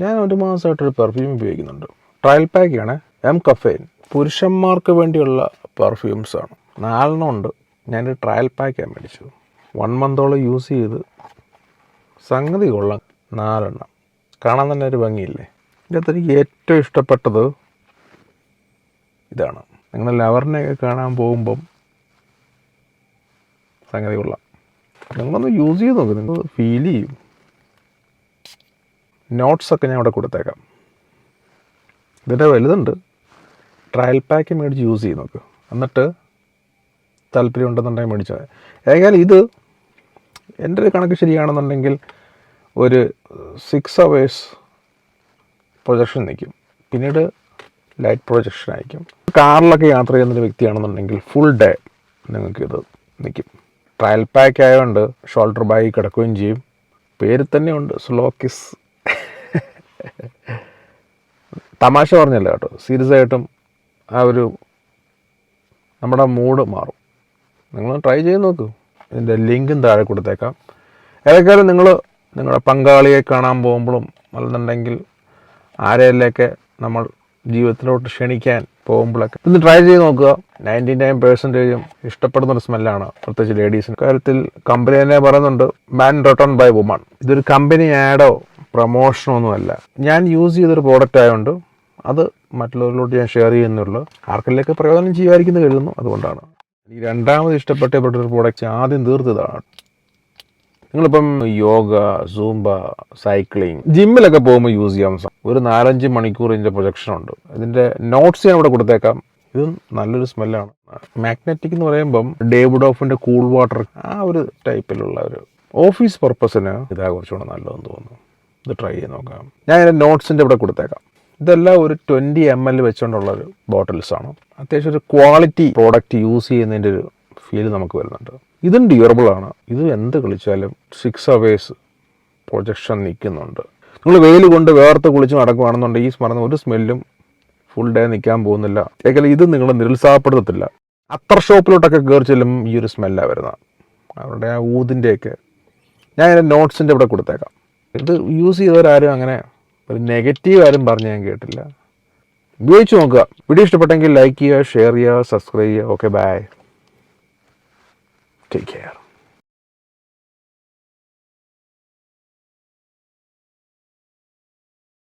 ഞാൻ 1 മാസമായിട്ടൊരു പെർഫ്യൂം ഉപയോഗിക്കുന്നുണ്ട്. ട്രയൽ പാക്കാണ്. M caffeine. പുരുഷന്മാർക്ക് വേണ്ടിയുള്ള പെർഫ്യൂംസാണ്. 4 ഉണ്ട്. ഞാനൊരു ട്രയൽ പാക്കാണ് മേടിച്ചത്. 1 മന്തോളം യൂസ് ചെയ്ത് സംഗതി കൊള്ളാം. 4 കാണാൻ തന്നെ ഒരു ഭംഗിയില്ലേ. ഇതിനകത്ത് എനിക്ക് ഏറ്റവും ഇഷ്ടപ്പെട്ടത് ഇതാണ്. നിങ്ങൾ ലവറിനെയൊക്കെ കാണാൻ പോകുമ്പം സംഗതി കൊള്ളാം. നിങ്ങളൊന്ന് യൂസ് ചെയ്ത് നോക്ക്, നിങ്ങൾ ഫീൽ ചെയ്യും. നോട്ട്സൊക്കെ ഞാൻ ഇവിടെ കൊടുത്തേക്കാം. ഇതിൻ്റെ വലുതുണ്ട്. ട്രയൽ പാക്ക് മേടിച്ച് യൂസ് ചെയ്ത് നോക്ക്. എന്നിട്ട് താല്പര്യം ഉണ്ടെന്നുണ്ടെങ്കിൽ മേടിച്ചാൽ മതി. ഏതായാലും ഇത് എൻ്റെ ഒരു കണക്ക് ശരിയാണെന്നുണ്ടെങ്കിൽ ഒരു 6 hours പ്രൊജക്ഷൻ നിൽക്കും. പിന്നീട് ലൈറ്റ് പ്രൊജക്ഷൻ ആയിരിക്കും. കാറിലൊക്കെ യാത്ര ചെയ്യുന്നൊരു വ്യക്തിയാണെന്നുണ്ടെങ്കിൽ ഫുൾ ഡേ നിങ്ങൾക്കിത് നിൽക്കും. ട്രയൽ പാക്ക് ആയതുകൊണ്ട് ഷോൾഡർ ബാഗിൽ കിടക്കുകയും ചെയ്യും. പേര് തന്നെ ഉണ്ട്, സ്ലോ കിസ്. തമാശ പറഞ്ഞല്ല കേട്ടോ, സീരിയസ് ആയിട്ടും ആ ഒരു നമ്മുടെ മൂഡ് മാറും. നിങ്ങൾ ട്രൈ ചെയ്ത് നോക്കൂ. ഇതിൻ്റെ ലിങ്കും താഴെ കൊടുത്തേക്കാം. ഏതൊക്കെയാലും നിങ്ങളുടെ പങ്കാളിയെ കാണാൻ പോകുമ്പോഴും അല്ലെന്നുണ്ടെങ്കിൽ ആരെയൊക്കെ നമ്മൾ ജീവിതത്തിലോട്ട് ക്ഷണിക്കാൻ പോകുമ്പോഴൊക്കെ ഇന്ന് ട്രൈ ചെയ്ത് നോക്കുക. 99% ഇഷ്ടപ്പെടുന്നൊരു സ്മെല്ലാണ്, പ്രത്യേകിച്ച് ലേഡീസിന്. കാര്യത്തിൽ കമ്പനി തന്നെ പറയുന്നുണ്ട് മാൻ റിട്ടേൺ ബൈ വുമൺ. ഇതൊരു കമ്പനി ആഡോ പ്രൊമോഷനോ ഒന്നുമല്ല. ഞാൻ യൂസ് ചെയ്തൊരു പ്രോഡക്റ്റ് ആയതുകൊണ്ട് അത് മറ്റുള്ളവരിലോട്ട് ഞാൻ ഷെയർ ചെയ്യുന്നുള്ളൂ. ആർക്കെങ്കിലൊക്കെ പ്രയോജനം ചെയ്യുമായിരിക്കുന്നു കരുതുന്നു. അതുകൊണ്ടാണ് ഈ രണ്ടാമത് ഇഷ്ടപ്പെട്ടൊരു പ്രോഡക്റ്റ് ആദ്യം തീർത്തതാണ്. നിങ്ങളിപ്പം യോഗ, സൂംബ, സൈക്ലിംഗ്, ജിമ്മിലൊക്കെ പോകുമ്പോൾ യൂസ് ചെയ്യാൻ ഒരു 4-5 മണിക്കൂർ ഇതിൻ്റെ പ്രൊജക്ഷൻ ഉണ്ട്. ഇതിൻ്റെ നോട്ട്സ് ഞാൻ ഇവിടെ കൊടുത്തേക്കാം. ഇതും നല്ലൊരു സ്മെല്ലാണ്. മാഗ്നറ്റിക് എന്ന് പറയുമ്പം ഡേവിഡ് ഓഫിൻ്റെ കൂൾ വാട്ടർ ആ ഒരു ടൈപ്പിലുള്ള ഒരു ഓഫീസ് പർപ്പസിന് ഇതാ കുറച്ചുകൂടെ നല്ലതെന്ന് തോന്നുന്നു. ഇത് ട്രൈ ചെയ്ത് നോക്കാം. ഞാൻ ഇതിൻ്റെ നോട്ട്സിൻ്റെ ഇവിടെ കൊടുത്തേക്കാം. ഇതെല്ലാം ഒരു 20 ml വെച്ചുകൊണ്ടുള്ളൊരു ബോട്ടിൽസാണ്. അത്യാവശ്യം ഒരു ക്വാളിറ്റി പ്രോഡക്റ്റ് യൂസ് ചെയ്യുന്നതിൻ്റെ ഒരു ഫീൽ നമുക്ക് വരുന്നുണ്ട്. ഇതും ഡ്യൂറബിൾ ആണ്. ഇത് എന്ത് കളിച്ചാലും 6 hours പ്രൊജക്ഷൻ നിൽക്കുന്നുണ്ട്. നിങ്ങൾ വെയിൽ കൊണ്ട് വേർത്ത് കുളിച്ച് നടക്കുകയാണെന്നുണ്ടെങ്കിൽ ഈ സ്മരണ ഒരു സ്മെല്ലും ഫുൾ ഡേ നിൽക്കാൻ പോകുന്നില്ല. ഏകദേശം ഇത് നിങ്ങൾ നിരുത്സാഹപ്പെടുത്തത്തില്ല. അത്തർ ഷോപ്പിലോട്ടൊക്കെ കയറി ചെല്ലും ഈ ഒരു സ്മെല്ലാണ് വരുന്നത്. അവരുടെ ആ ഊതിൻ്റെയൊക്കെ. ഞാൻ ഇതിൻ്റെ നോട്ട്സിൻ്റെ ഇവിടെ കൊടുത്തേക്കാം. ഇത് യൂസ് ചെയ്തവരാരും അങ്ങനെ ഒരു നെഗറ്റീവ് ആരും പറഞ്ഞ് ഞാൻ കേട്ടില്ല. ഉപയോഗിച്ച് നോക്കുക. വീഡിയോ ഇഷ്ടപ്പെട്ടെങ്കിൽ ലൈക്ക് ചെയ്യുക, ഷെയർ ചെയ്യുക, സബ്സ്ക്രൈബ് ചെയ്യുക. Okay, bye. Take care.